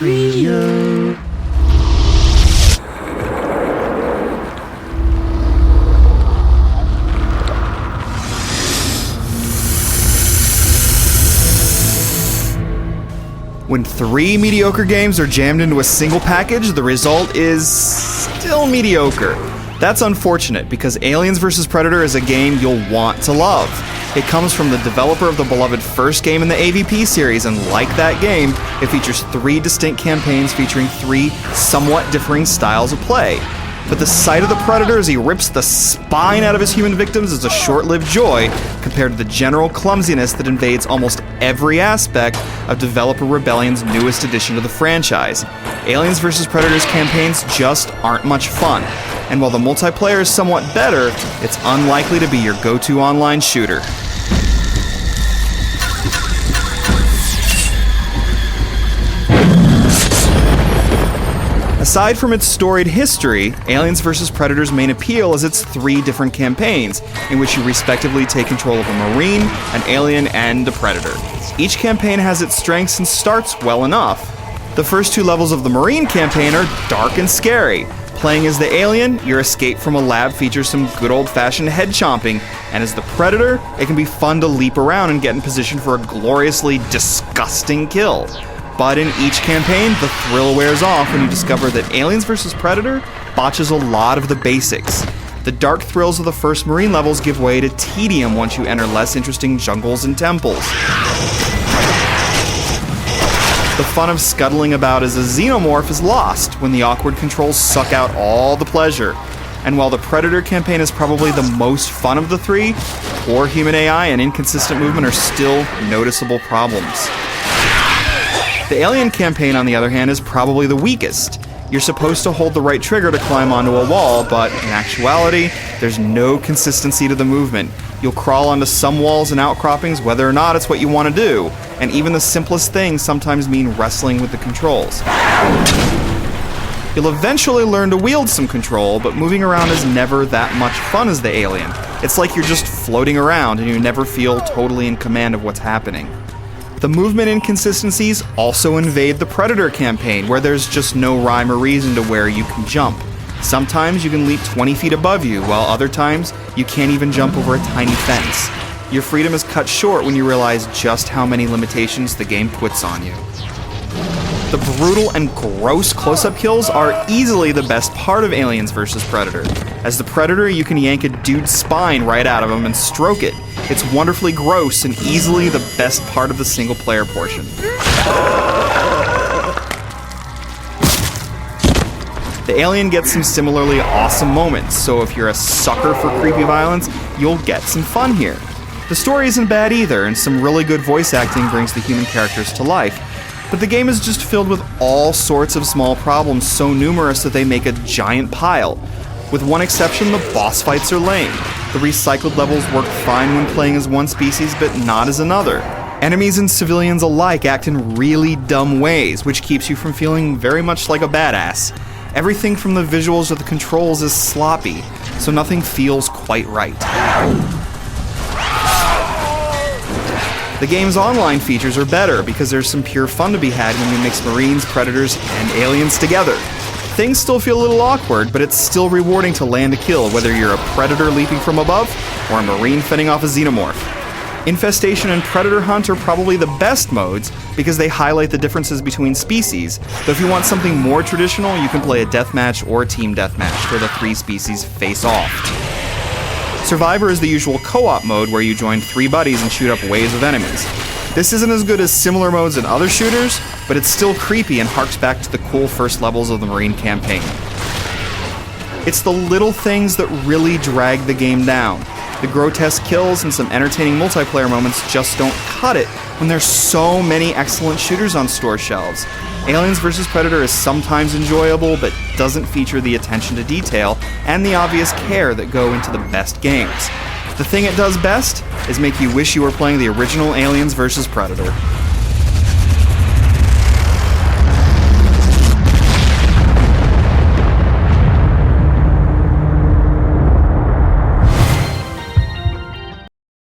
Review. When 3 mediocre games are jammed into a single package, the result is still mediocre. That's unfortunate, because Aliens vs. Predator is a game you'll want to love. It comes from the developer of the beloved first game in the AVP series, and like that game, it features 3 distinct campaigns featuring 3 somewhat differing styles of play. But the sight of the Predator as he rips the spine out of his human victims is a short-lived joy compared to the general clumsiness that invades almost every aspect of developer Rebellion's newest addition to the franchise. Aliens vs. Predator's campaigns just aren't much fun, and while the multiplayer is somewhat better, it's unlikely to be your go-to online shooter. Aside from its storied history, Aliens vs. Predator's main appeal is its 3 different campaigns, in which you respectively take control of a Marine, an Alien, and a Predator. Each campaign has its strengths and starts well enough. The first 2 levels of the Marine campaign are dark and scary. Playing as the Alien, your escape from a lab features some good old-fashioned head chomping, and as the Predator, it can be fun to leap around and get in position for a gloriously disgusting kill. But in each campaign, the thrill wears off when you discover that Aliens vs. Predator botches a lot of the basics. The dark thrills of the first Marine levels give way to tedium once you enter less interesting jungles and temples. The fun of scuttling about as a xenomorph is lost when the awkward controls suck out all the pleasure. And while the Predator campaign is probably the most fun of the 3, poor human AI and inconsistent movement are still noticeable problems. The Alien campaign, on the other hand, is probably the weakest. You're supposed to hold the right trigger to climb onto a wall, but in actuality, there's no consistency to the movement. You'll crawl onto some walls and outcroppings whether or not it's what you want to do, and even the simplest things sometimes mean wrestling with the controls. You'll eventually learn to wield some control, but moving around is never that much fun as the Alien. It's like you're just floating around and you never feel totally in command of what's happening. The movement inconsistencies also invade the Predator campaign, where there's just no rhyme or reason to where you can jump. Sometimes you can leap 20 feet above you, while other times you can't even jump over a tiny fence. Your freedom is cut short when you realize just how many limitations the game puts on you. The brutal and gross close-up kills are easily the best part of Aliens vs. Predator. As the Predator, you can yank a dude's spine right out of him and stroke it. It's wonderfully gross and easily the best part of the single-player portion. The Alien gets some similarly awesome moments, so if you're a sucker for creepy violence, you'll get some fun here. The story isn't bad either, and some really good voice acting brings the human characters to life. But the game is just filled with all sorts of small problems so numerous that they make a giant pile. With one exception, the boss fights are lame. The recycled levels work fine when playing as one species, but not as another. Enemies and civilians alike act in really dumb ways, which keeps you from feeling very much like a badass. Everything from the visuals to the controls is sloppy, so nothing feels quite right. The game's online features are better because there's some pure fun to be had when you mix Marines, Predators, and Aliens together. Things still feel a little awkward, but it's still rewarding to land a kill, whether you're a Predator leaping from above or a Marine fending off a Xenomorph. Infestation and Predator Hunt are probably the best modes because they highlight the differences between species, though if you want something more traditional, you can play a deathmatch or a team deathmatch where the 3 species face off. Survivor is the usual co-op mode where you join 3 buddies and shoot up waves of enemies. This isn't as good as similar modes in other shooters, but it's still creepy and harks back to the cool first levels of the Marine campaign. It's the little things that really drag the game down. The grotesque kills and some entertaining multiplayer moments just don't cut it when there's so many excellent shooters on store shelves. Aliens vs. Predator is sometimes enjoyable, but doesn't feature the attention to detail and the obvious care that go into the best games. The thing it does best is make you wish you were playing the original Aliens vs. Predator.